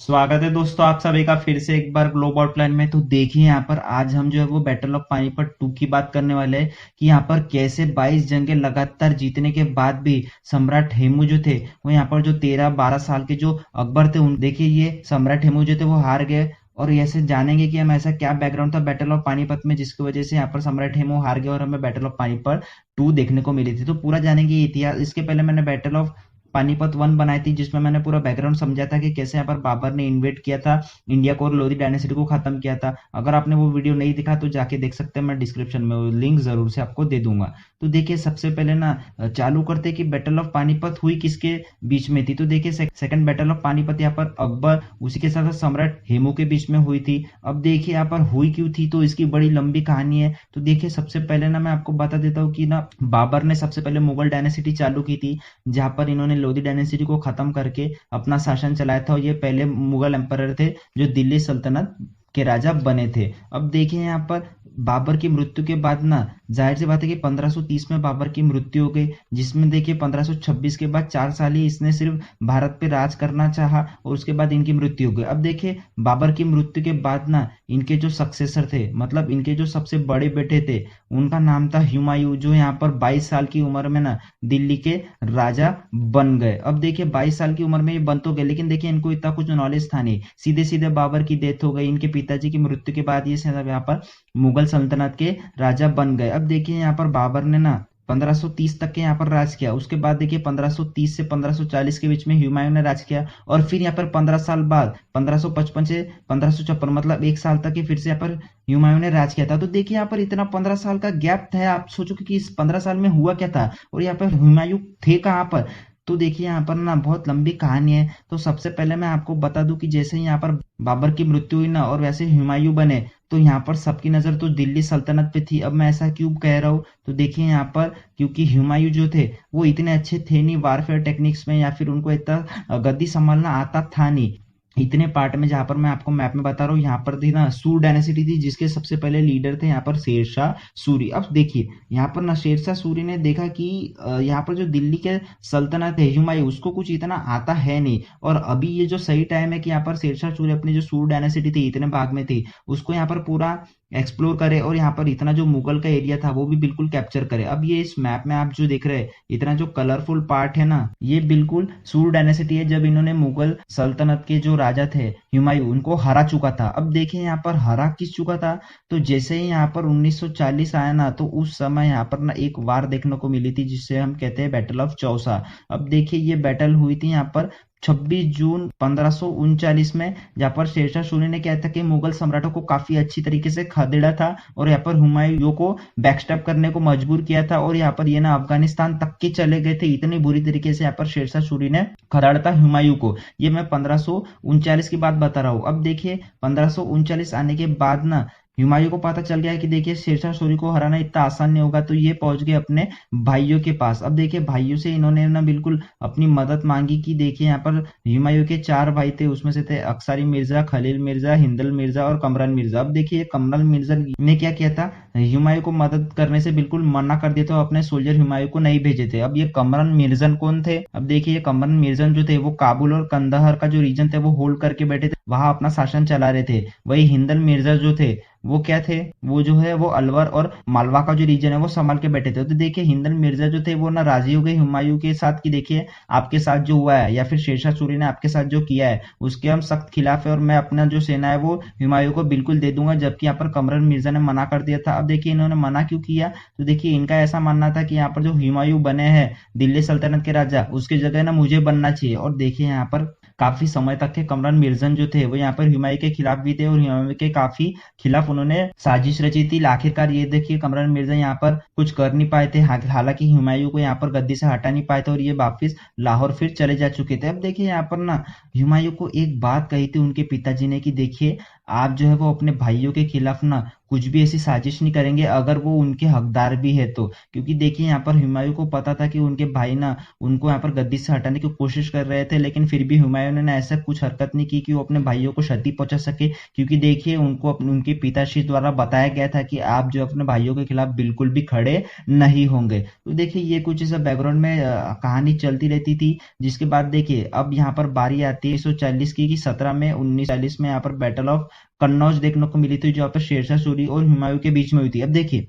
स्वागत है दोस्तों आप सभी का फिर से एक बार ग्लोब आउटलाइन में। तो देखिए यहाँ पर आज हम जो है वो बैटल ऑफ पानीपत 2 की बात करने वाले हैं कि यहाँ पर कैसे 22 जंगें लगातार जीतने के बाद भी सम्राट हेमू जो थे वो यहाँ पर जो 13-12 साल के जो अकबर थे उन देखिए ये सम्राट हेमू जो थे वो हार गए। और ऐसे जानेंगे कि हम ऐसा क्या बैकग्राउंड था बैटल ऑफ पानीपत में जिसकी वजह से यहाँ पर सम्राट हेमू हार गए और हमें बैटल ऑफ पानीपत 2 देखने को मिली थी। तो पूरा जानेंगे ये इतिहास। इसके पहले मैंने बैटल ऑफ पानीपत 1 बनाई थी जिसमें मैंने पूरा बैकग्राउंड समझा था कि कैसे यहाँ पर बाबर ने इन्वेट किया था इंडिया को और लोधी डायनेस्टी को खत्म किया था। अगर आपने वो वीडियो नहीं देखा तो जाके देख सकते हैं, मैं डिस्क्रिप्शन में वो लिंक जरूर से आपको दे दूंगा। तो देखिए सबसे पहले ना चालू करते कि बैटल ऑफ पानीपत हुई किसके बीच में थी। तो देखिए सेकंड बैटल ऑफ पानीपत यहाँ पर अकबर उसी के साथ सम्राट हेमू के बीच में हुई थी। अब देखिए यहाँ पर हुई क्यों थी, तो इसकी बड़ी लंबी कहानी है। तो देखिए सबसे पहले ना मैं आपको बता देता हूँ कि ना बाबर ने सबसे पहले मुगल डायनेस्टी चालू की थी जहां पर इन्होंने लोधी डायनेस्टी को खत्म करके अपना शासन चलाया था। और ये पहले मुगल एम्परर थे जो दिल्ली सल्तनत के राजा बने थे। अब देखिए यहाँ पर बाबर की मृत्यु के बाद ना जाहिर सी बात है कि 1530 में बाबर की मृत्यु हो गई, जिसमें देखिए 1526 के बाद 4 साल ही इसने सिर्फ भारत पे राज करना चाहा और उसके बाद इनकी मृत्यु हो गई। अब देखिए बाबर की मृत्यु के बाद ना इनके जो सक्सेसर थे, मतलब इनके जो सबसे बड़े बेटे थे, उनका नाम था हुमायूं, जो यहाँ पर 22 साल की उम्र में ना दिल्ली के राजा बन गए। अब देखिए 22 साल की उम्र में ये बन तो गए, लेकिन देखिए इनको इतना कुछ नॉलेज था नहीं। सीधे सीधे बाबर की डेथ हो गई, इनके पिताजी की मृत्यु के बाद ये यहाँ पर मुगल सल्तनत के राजा बन गए। अब देखिए यहाँ पर बाबर ने ना 1530 तक के यहाँ पर राज किया। उसके बाद देखिए 1530 से 1540 के बीच में हुमायूं ने राज किया और फिर यहाँ पर 15 साल बाद 1555 से 1556 मतलब 1 साल तक ही फिर से यहाँ पर हुमायूं ने राज किया था। तो देखिए यहाँ पर इतना 15 साल का गैप था। आप सोचो कि इस 15 साल में हुआ क्या था और यहाँ पर हुमायूं थे कहाँ पर। तो देखिए यहाँ पर ना बहुत लंबी कहानी है। तो सबसे पहले मैं आपको बता दूं कि जैसे ही यहाँ पर बाबर की मृत्यु हुई ना और वैसे हुमायूं बने, तो यहाँ पर सबकी नजर तो दिल्ली सल्तनत पे थी। अब मैं ऐसा क्यों कह रहा हूँ, तो देखिए यहाँ पर क्योंकि हुमायूं जो थे वो इतने अच्छे थे नहीं वारफेयर टेक्निक्स में, या फिर उनको इतना गद्दी संभालना आता था नहीं। इतने पार्ट में जहां पर मैं आपको मैप में बता रहा हूँ, यहाँ पर थी ना सूर डायनेस्टी थी जिसके सबसे पहले लीडर थे यहाँ पर शेरशाह सूरी। अब देखिए यहाँ पर ना शेरशाह सूरी ने देखा कि यहाँ पर जो दिल्ली के सल्तनत है हुमायूं उसको कुछ इतना आता है नहीं, और अभी ये जो सही टाइम है कि यहाँ पर शेरशाह सूरी अपनी जो सूर डायनेस्टी थी इतने भाग में थी उसको यहाँ पर पूरा एक्सप्लोर करे और यहाँ पर इतना जो मुगल का एरिया था वो भी बिल्कुल कैप्चर करे। अब ये इस मैप में आप जो देख रहे हैं इतना जो कलरफुल पार्ट है ना, ये बिल्कुल सूर डायनेस्टी है जब इन्होंने मुगल सल्तनत के जो राजा थे हुमायूं उनको हरा चुका था। अब देखिए यहाँ पर हरा किस चुका था, तो जैसे ही यहाँ पर 1940 आया ना तो उस समय यहाँ पर ना एक वार देखने को मिली थी जिससे हम कहते हैं बैटल ऑफ चौसा। अब देखिए ये बैटल हुई थी यहाँ पर 26 जून 1539 में, जहां पर शेरशाह सूरी ने क्या था कि मुगल सम्राटों को काफी अच्छी तरीके से खदेड़ा था और यहाँ पर हुमायूं को बैकस्टैप करने को मजबूर किया था। और यहाँ पर ये ना अफगानिस्तान तक के चले गए थे, इतनी बुरी तरीके से यहाँ पर शेरशाह सूरी ने खदेड़ा था हुमायूं को। ये मैं 1539 की बात बता रहा हूँ। अब देखिए 1539 आने के बाद ना हुमायूं को पता चल गया है कि देखिए शेरशाह सूरी को हराना इतना आसान नहीं होगा, तो ये पहुंच गए अपने भाइयों के पास। अब देखिए भाइयों से इन्होंने ना बिल्कुल अपनी मदद मांगी कि देखिए यहाँ पर हुमायूं के 4 भाई थे, उसमें से थे अक्सारी मिर्जा, खलील मिर्जा, हिंदल मिर्जा और कमरान मिर्जा। अब देखिए कमरान मिर्जा ने क्या किया था, हुमायूं को मदद करने से बिल्कुल मना कर दिया था, अपने सोल्जर हुमायूं को नहीं भेजे थे। अब ये कमरान मिर्जन कौन थे, अब देखिए ये कमरान मिर्जन जो थे वो काबुल और कंदहार का जो रीजन थे वो होल्ड करके बैठे थे, वहां अपना शासन चला रहे थे। वही हिंदल मिर्जा जो थे वो क्या थे, वो जो है वो अलवर और मालवा का जो रीजन है वो संभाल के बैठे थे। तो देखिए हिंदल मिर्जा जो थे वो ना राजी हो गए हुमायूं के साथ कि देखिए आपके साथ जो हुआ है या फिर शेरशाह सूरी ने आपके साथ जो किया है उसके हम सख्त खिलाफ है और मैं अपना जो सेना है वो हुमायूं को बिल्कुल दे दूंगा। जबकि यहाँ पर कमरान मिर्जा ने मना कर दिया था। अब देखिए इन्होंने मना क्यों किया, तो देखिए इनका ऐसा मानना था कि यहाँ पर जो हुमायूं बने हैं दिल्ली सल्तनत के राजा उसकी जगह ना मुझे बनना चाहिए। और देखिए यहाँ पर काफी समय तक के कमरान मिर्जन जो थे वो यहाँ पर हुमायूं के खिलाफ भी थे और हुमायूं के काफी खिलाफ उन्होंने साजिश रची थी। आखिरकार ये देखिए कमरान मिर्जा यहाँ पर कुछ कर नहीं पाए थे, हालांकि हुमायूं को यहाँ पर गद्दी से हटा नहीं पाए थे और ये वापिस लाहौर फिर चले जा चुके थे। अब देखिए यहाँ पर ना हुमायूं को एक बात कही थी उनके पिताजी ने कि देखिए आप जो है वो अपने भाइयों के खिलाफ ना कुछ भी ऐसी साजिश नहीं करेंगे अगर वो उनके हकदार भी है तो। क्योंकि देखिए यहाँ पर हुमायूं को पता था कि उनके भाई ना उनको यहाँ पर गद्दी से हटाने की कोशिश कर रहे थे, लेकिन फिर भी हुमायूं ने ऐसा कुछ हरकत नहीं की कि वो अपने भाइयों को क्षति पहुंचा सके। क्योंकि देखिए उनको उनके पिताश्री द्वारा बताया गया था कि आप जो अपने भाइयों के खिलाफ बिल्कुल भी खड़े नहीं होंगे। तो देखिए ये कुछ ऐसा बैकग्राउंड में कहानी चलती रहती थी। जिसके बाद देखिए अब यहाँ पर बारी आती है 1940 की, कि 17 में 1940 में यहाँ पर बैटल ऑफ कन्नौज देखने को मिली थी, जो पर शेरशाह सूरी और हुमायूं के बीच में हुई थी। अब देखिए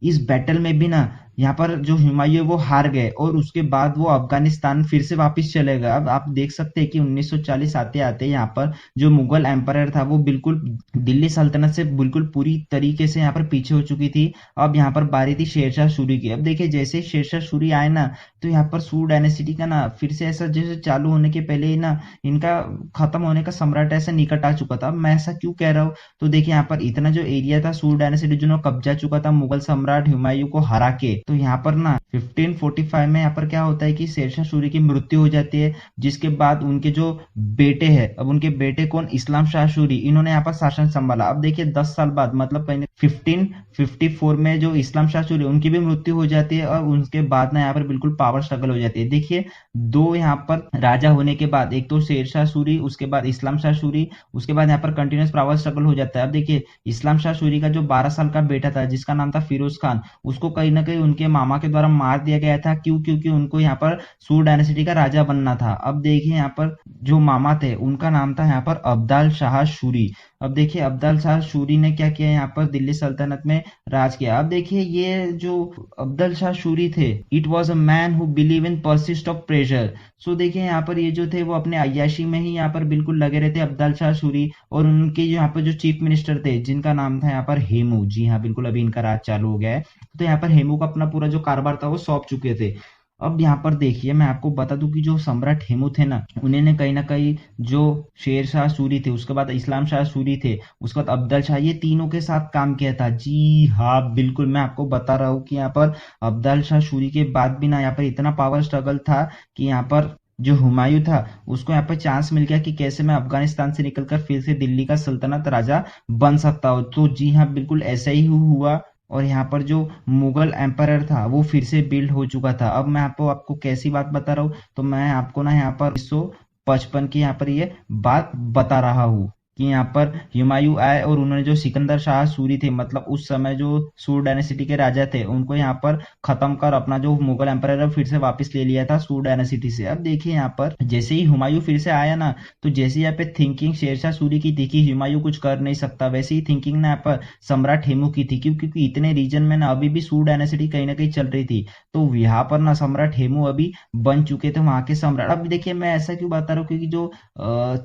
इस बैटल में भी ना यहाँ पर जो हुमायूं है वो हार गए और उसके बाद वो अफगानिस्तान फिर से वापस चले गए। अब आप देख सकते हैं कि 1940 आते आते यहाँ पर जो मुगल एम्पायर था वो बिल्कुल दिल्ली सल्तनत से बिल्कुल पूरी तरीके से यहाँ पर पीछे हो चुकी थी। अब यहाँ पर बारी थी शेरशाह सूरी की। अब देखिए जैसे ही शेरशाह सूरी आए ना, तो यहाँ पर सूर डायनेस्टी का ना फिर से ऐसा जैसे चालू होने के पहले ही ना इनका खत्म होने का सम्राट ऐसा निकट आ चुका था। अब मैं ऐसा क्यों कह रहा हूँ, तो देखिए यहाँ पर इतना जो एरिया था सूर डायनेस्टी जिन्होंने कब्जा चुका था मुगल सम्राट हुमायूं को हरा के, तो यहाँ पर ना 1545 में यहाँ पर क्या होता है कि शेरशाह सूरी की मृत्यु हो जाती है। जिसके बाद उनके जो बेटे हैं, अब उनके बेटे कौन, इस्लाम शाह सूरी, इन्होंने यहाँ पर शासन संभाला। अब देखिए 10 साल बाद मतलब पहले 1554 में जो इस्लाम शाह सूरी उनकी भी मृत्यु हो जाती है और उनके बाद ना यहाँ पर बिल्कुल पावर स्ट्रगल हो जाती है। देखिए दो यहाँ पर राजा होने के बाद, एक तो शेरशाह सूरी, उसके बाद इस्लाम शाह सूरी, उसके बाद यहाँ पर कंटिन्यूस पावर स्ट्रगल हो जाता है। अब देखिए इस्लाम शाह सूरी का जो 12 साल का बेटा था जिसका नाम था फिरोज खान, उसको कहीं ना कहीं उनके मामा के द्वारा मार दिया गया था। क्यों? क्योंकि उनको यहाँ पर सूर डायनेस्टी का राजा बनना था। अब देखिए यहाँ पर जो मामा थे उनका नाम था यहाँ पर अब्दाल शाह सूरी। अब देखिए अब्दाल शाह सूरी ने क्या किया, यहाँ पर दिल्ली सल्तनत में राज किया। अब देखिए ये जो अब्दाल शाह सूरी थे, it was a man who believe in persist of pressure. So देखिए यहाँ पर ये जो थे वो अपने अय्याशी में ही यहाँ पर बिल्कुल लगे रहते अब्दाल शाह सूरी। और उनके यहाँ पर जो चीफ मिनिस्टर थे जिनका नाम था यहाँ पर हेमू, जी हाँ बिल्कुल अभी इनका राज चालू हो गया है, तो यहाँ पर हेमू का अपना पूरा जो कारोबार था वो सौंप चुके थे। अब यहाँ पर देखिए मैं आपको बता दूं कि जो सम्राट हेमू थे ना, उन्होंने कहीं ना कहीं जो शेर शाह सूरी थे, उसके बाद इस्लाम शाह सूरी थे, उसके बाद अब्दल शाह, ये तीनों के साथ काम किया था। जी हाँ बिल्कुल मैं आपको बता रहा हूँ कि यहाँ पर अब्दल शाह सूरी के बाद भी ना यहाँ पर इतना पावर स्ट्रगल था कि यहाँ पर जो हुमायूं था उसको यहाँ पर चांस मिल गया कि कैसे मैं अफगानिस्तान से निकलकर फिर से दिल्ली का सल्तनत राजा बन सकता हूँ। तो जी हाँ बिल्कुल ऐसा ही हुआ और यहाँ पर जो मुगल एम्पायर था वो फिर से बिल्ड हो चुका था। अब मैं आपको कैसी बात बता रहा हूँ, तो मैं आपको ना यहाँ पर 1955 की यहाँ पर ये बात बता रहा हूँ कि यहाँ पर हुमायूं आए और उन्होंने जो सिकंदर शाह सूरी थे, मतलब उस समय जो सूर डायनेस्टी के राजा थे, उनको यहाँ पर खत्म कर अपना जो मुगल एम्पायर फिर से वापस ले लिया था सूर डायनेस्टी से। अब देखिए यहाँ पर जैसे ही हुमायूं फिर से आया ना, तो जैसे यहाँ पे थिंकिंग शेरशाह सूरी की थी कि हुमायूं कुछ कर नहीं सकता, वैसे ही थिंकिंग ना यहाँ पर सम्राट हेमू की थी। क्योंकि इतने रीजन में ना अभी भी सूर डायनेस्टी कहीं ना कहीं चल रही थी, तो यहाँ पर ना सम्राट हेमू अभी बन चुके थे वहां के सम्राट। अब देखिए मैं ऐसा क्यों बता रहा हूँ, क्योंकि जो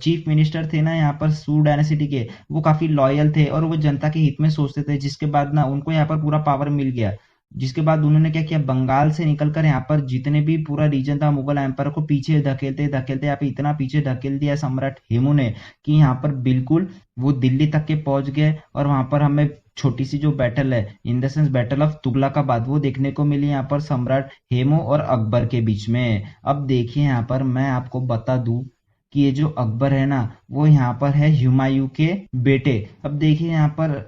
चीफ मिनिस्टर थे ना यहाँ पर सूर डायनेस्टी के, वो काफी लॉयल थे और वो जनता के हित में सोचते थे। जिसके बाद ना उनको यहाँ पर पूरा पावर मिल गया। जिसके बाद उन्होंने क्या किया, बंगाल से निकलकर यहाँ पर जितने भी पूरा रीजन था मुगल एम्पायर को पीछे धकेलते धकेलते यहाँ पे इतना पीछे धकेल दिया सम्राट हेमू ने कि यहाँ पर बिल्कुल वो दिल्ली तक के पहुंच गए। और वहां पर हमें छोटी सी जो बैटल है, in the sense battle of Tughlakabad, वो देखने को मिली यहाँ पर सम्राट हेमू और अकबर के बीच में। अब देखिए यहाँ पर मैं आपको बता दूं कि ये जो अकबर है ना, वो यहाँ पर है हुमायूं के बेटे। अब देखिए यहाँ पर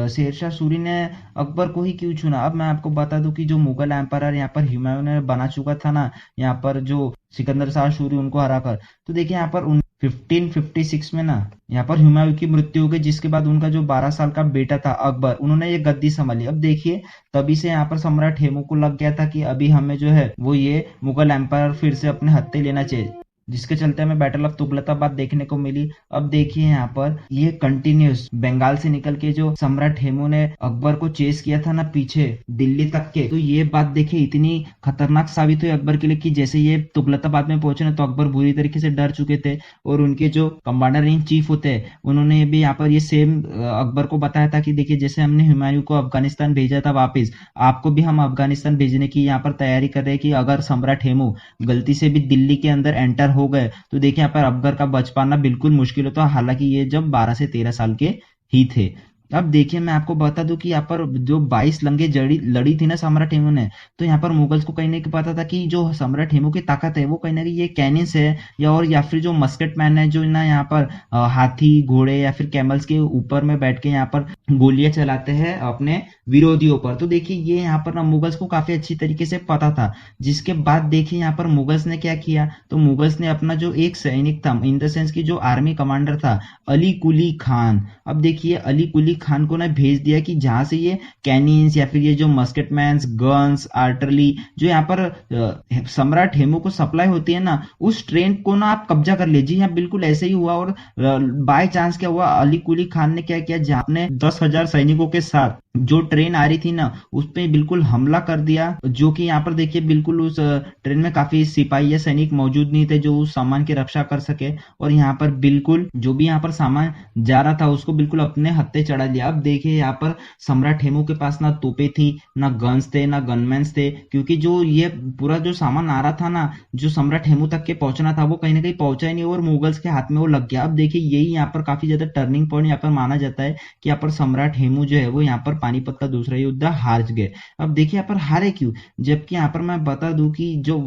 शेरशाह सूरी ने अकबर को ही क्यों चुना। अब मैं आपको बता दूं कि जो मुगल एम्पायर यहाँ पर हुमायूं ने बना चुका था ना, यहाँ पर जो सिकंदर शाह सूरी उनको हराकर, तो देखिए यहाँ पर 1556 में ना यहाँ पर हुमायूं की मृत्यु हो गई। जिसके बाद उनका जो 12 साल का बेटा था अकबर, उन्होंने ये गद्दी संभाली। अब देखिए तभी से यहाँ पर सम्राट हेमू को लग गया था कि अभी हमें जो है वो ये मुगल एम्पायर फिर से अपने हत्थे लेना चाहिए, जिसके चलते हमें बैटल ऑफ तुगलकाबाद देखने को मिली। अब देखिए यहाँ पर ये कंटिन्यूस बंगाल से निकल के जो सम्राट हेमू ने अकबर को चेस किया था ना पीछे दिल्ली तक के, तो ये बात देखिए इतनी खतरनाक साबित हुई अकबर के लिए कि जैसे ये तुगलकाबाद में पहुंचे ना, तो अकबर बुरी तरीके से डर चुके थे। और उनके जो कमांडर इन चीफ होते हैं, उन्होंने भी यहाँ पर ये सेम अकबर को बताया था कि देखिए जैसे हमने हुमायूं को अफगानिस्तान भेजा था वापिस, आपको भी हम अफगानिस्तान भेजने की यहाँ पर तैयारी कर रहे हैं कि अगर सम्राट हेमू गलती से भी दिल्ली के अंदर एंटर हो गए तो देखिए यहाँ पर अकबर का बच पाना बिल्कुल मुश्किल होता। हालांकि ये जब 12 से 13 साल के ही थे। अब देखिए मैं आपको बता दूं कि यहाँ पर जो 22 लंगे जड़ी लड़ी थी ना सम्राट हेमू ने, तो यहाँ पर मुगल्स को कहीं ना कहीं पता था कि जो सम्राट हेमू की ताकत है वो कहीं ना कहीं ये कैनिस है, या फिर जो मस्केट मैन है जो ना यहाँ पर हाथी घोड़े या फिर कैमल्स के ऊपर में बैठ के यहाँ पर गोलियां चलाते हैं अपने विरोधियों पर। तो देखिए ये यहाँ पर ना मुगल्स को काफी अच्छी तरीके से पता था। जिसके बाद देखिए यहाँ पर मुगल्स ने क्या किया, तो मुगल्स ने अपना जो एक सैनिक था, इन द सेंस की जो आर्मी कमांडर था, अली कुली खान। अब देखिए अली कुली खान को ना भेज दिया कि जहां से ये कैनिन्स या फिर ये जो मस्केटमैन्स, गन्स, आर्टरली जो यहाँ पर सम्राट हेमू को सप्लाई होती है ना, उस ट्रेन को ना आप कब्जा कर लीजिए। यहाँ बिल्कुल ऐसे ही हुआ। और बाय चांस क्या हुआ, अली कुली खान ने क्या किया, जहाँ अपने 10,000 सैनिकों के साथ जो ट्रेन आ रही थी ना उस पे बिल्कुल हमला कर दिया। जो कि यहाँ पर देखिए बिल्कुल उस ट्रेन में काफी सिपाही या सैनिक मौजूद नहीं थे जो उस सामान की रक्षा कर सके। और यहाँ पर बिल्कुल जो भी यहाँ पर सामान जा रहा था उसको बिल्कुल अपने हत्थे चढ़ा लिया। अब देखिए यहाँ पर सम्राट हेमू के पास ना तोपे थी, ना गन्स थे, ना गनमैन्स थे, क्योंकि जो ये पूरा जो सामान आ रहा था ना, जो सम्राट हेमू तक के पहुंचना था, वो कहीं ना कहीं पहुंचा ही नहीं और मुगल्स के हाथ में वो लग गया। अब देखिए यही यहाँ पर काफी ज्यादा टर्निंग पॉइंट यहाँ पर माना जाता है कि यहाँ पर सम्राट हेमू जो है वो यहाँ पर पानीपत का दूसरा युद्ध हार गए। अब देखिए यहाँ पर हारे क्यों, जबकि यहाँ पर मैं बता दूं कि जो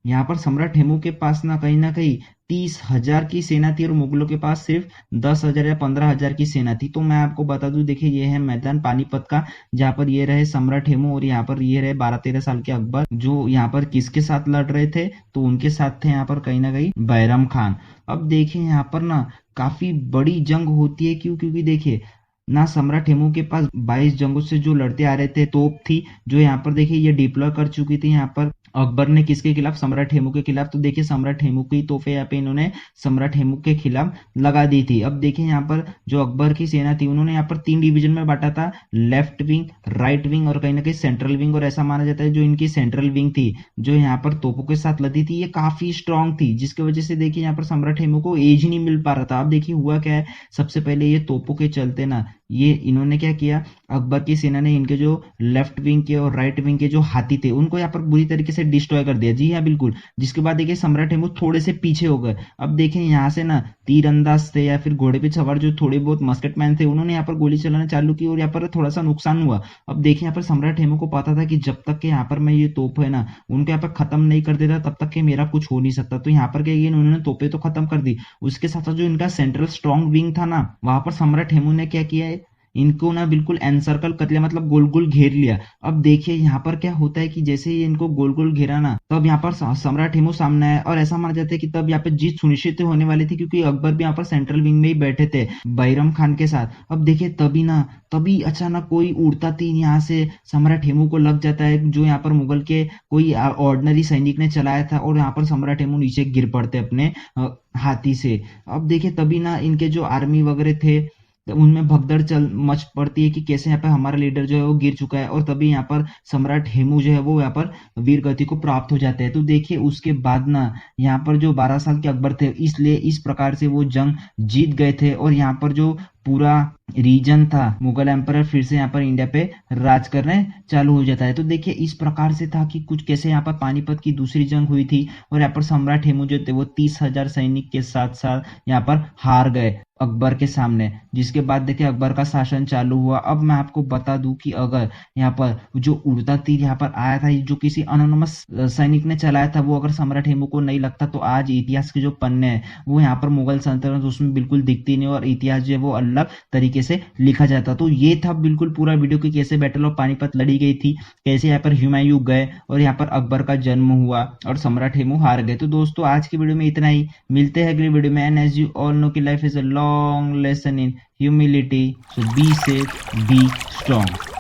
यहाँ पर सम्राट हेमू के पास ना कहीं 30,000 की सेना थी और मुगलों के पास सिर्फ 10,000 या 15,000 की सेना थी। तो मैं आपको बता दूं, देखिए ये है मैदान पानीपत का, जहाँ पर ये रहे सम्राट हेमू और यहाँ पर ये रहे 12-13 साल के अकबर, जो यहाँ पर किसके साथ लड़ रहे थे, तो उनके साथ थे यहाँ पर कहीं ना कहीं बैरम खान। अब देखिए यहाँ पर ना काफी बड़ी जंग होती है। क्यों? क्योंकि देखिए ना सम्राट हेमू के पास 22 जंगों से जो लड़ते आ रहे थे तोप थी, जो यहाँ पर देखिए ये डिप्लॉय कर चुकी थी यहाँ पर अकबर ने किसके खिलाफ, सम्राट हेमू के खिलाफ। तो देखिए सम्राट हेमू की तोहफे यहाँ पे इन्होंने सम्राट हेमू के खिलाफ लगा दी थी। अब देखिए यहाँ पर जो अकबर की सेना थी उन्होंने यहाँ पर 3 डिवीजन में बांटा था, लेफ्ट विंग, राइट विंग और कहीं ना कहीं सेंट्रल विंग। और ऐसा माना जाता है जो इनकी सेंट्रल विंग थी जो यहाँ पर तोपों के साथ लदी थी, ये काफी स्ट्रांग थी, जिसकी वजह से देखिए यहाँ पर सम्राट हेमू को एज ही नहीं मिल पा रहा था। अब देखिए हुआ क्या है, सबसे पहले ये तोपों के चलते ना ये इन्होंने क्या किया, अकबर की सेना ने इनके जो लेफ्ट विंग के और राइट विंग के जो हाथी थे उनको यहाँ पर बुरी तरीके से डिस्ट्रॉय कर दिया। जी हाँ बिल्कुल। जिसके बाद देखिए सम्राट हेमू थोड़े से पीछे हो गए। अब देखिए यहाँ से ना तीरंदाज थे या फिर घोड़े पे सवार जो थोड़े बहुत मस्केटमैन थे उन्होंने यहाँ पर गोली चलाना चालू की और यहाँ पर थोड़ा सा नुकसान हुआ। अब देखिए यहाँ पर सम्राट हेमू को पता था कि जब तक के यहाँ पर मैं ये तोप है ना उनको यहाँ पर खत्म नहीं कर देता तब तक के मेरा कुछ हो नहीं सकता। तो यहाँ पर क्या किया, उन्होंने तोपे तो खत्म कर दी, उसके साथ साथ जो इनका सेंट्रल स्ट्रॉन्ग विंग था ना वहां पर सम्राट हेमू ने क्या किया है, इनको ना बिल्कुल एनसर्कल कर लिया, मतलब गोल गोल घेर लिया। अब देखिए यहाँ पर क्या होता है कि जैसे ही इनको गोल गोल घेरा ना, तब यहाँ पर सम्राट हेमू सामने आया और ऐसा माना जाता है कि तब यहाँ पे जीत सुनिश्चित होने वाली थी, क्योंकि अकबर भी यहाँ पर सेंट्रल विंग में ही बैठे थे बैरम खान के साथ। अब देखिए तभी अचानक कोई उड़ता तीर यहाँ से सम्राट हेमू को लग जाता है, जो यहाँ पर मुगल के कोई ऑर्डिनरी सैनिक ने चलाया था, और यहाँ पर सम्राट हेमू नीचे गिर पड़ते अपने हाथी से। अब देखिए तभी ना इनके जो आर्मी वगैरह थे तो उनमें भगदड़ चल मच पड़ती है कि कैसे यहाँ पर हमारा लीडर जो है वो गिर चुका है, और तभी यहाँ पर सम्राट हेमू जो है वो यहाँ पर वीर गति को प्राप्त हो जाते हैं। तो देखिए उसके बाद ना यहाँ पर जो 12 साल के अकबर थे, इसलिए इस प्रकार से वो जंग जीत गए थे और यहाँ पर जो पूरा रीजन था मुगल एम्परर फिर से यहाँ पर इंडिया पे राज करने चालू हो जाता है। तो देखिए इस प्रकार से था कि कुछ कैसे यहाँ पर पानीपत की दूसरी जंग हुई थी और यहाँ पर सम्राट हेमू जो थे वो 30,000 सैनिक के साथ साथ यहाँ पर हार गए अकबर के सामने। जिसके बाद देखिए अकबर का शासन चालू हुआ। अब मैं आपको बता दूं कि अगर यहाँ पर जो उड़ता तीर यहाँ पर आया था जो किसी अनोनमस सैनिक ने चलाया था, वो अगर सम्राट हेमू को नहीं लगता तो आज इतिहास के जो पन्ने हैं वो यहाँ पर मुगल सल्तनत उसमें बिल्कुल दिखती नहीं और इतिहास जो है वो अलग तरीके से लिखा जाता। तो ये था बिल्कुल पूरा वीडियो कि कैसे बैटल ऑफ पानीपत लड़ी गई थी, कैसे यहाँ पर हुमायूं गए और यहाँ पर अकबर का जन्म हुआ और सम्राट हेमू हार गए। तो दोस्तों आज की वीडियो में इतना ही, मिलते हैं अगली वीडियो में। And as you all know कि life is a long lesson in humility, so be safe, be strong.